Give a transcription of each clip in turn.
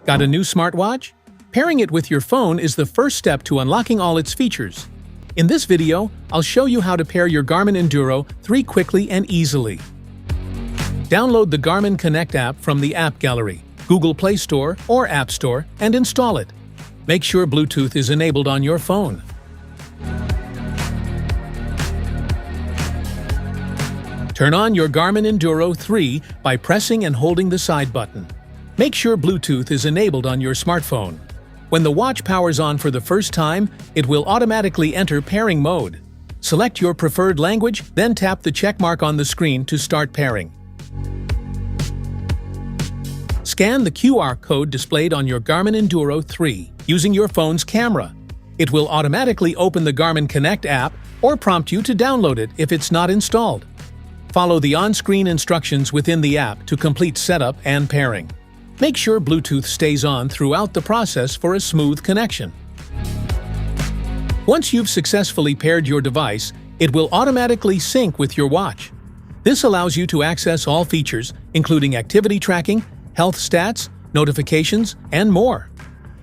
Got a new smartwatch? Pairing it with your phone is the first step to unlocking all its features. In this video, I'll show you how to pair your Garmin Enduro 3 quickly and easily. Download the Garmin Connect App from the App Gallery, Google Play Store or App Store, and install it. Make sure Bluetooth is enabled on your phone. Turn on your Garmin Enduro 3 by pressing and holding the side button. Make sure Bluetooth is enabled on your smartphone. When the watch powers on for the first time, it will automatically enter pairing mode. Select your preferred language, then tap the check mark on the screen to start pairing. Scan the QR code displayed on your Garmin Enduro 3 using your phone's camera. It will automatically open the Garmin Connect app or prompt you to download it if it's not installed. Follow the on-screen instructions within the app to complete setup and pairing. Make sure Bluetooth stays on throughout the process for a smooth connection. Once you've successfully paired your device, it will automatically sync with your watch. This allows you to access all features, including activity tracking, health stats, notifications, and more.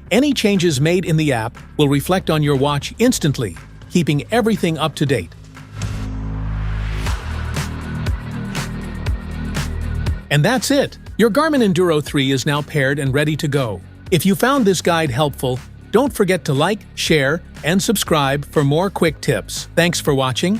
Any changes made in the app will reflect on your watch instantly, keeping everything up to date. And that's it! Your Garmin Enduro 3 is now paired and ready to go. If you found this guide helpful, don't forget to like, share, and subscribe for more quick tips. Thanks for watching.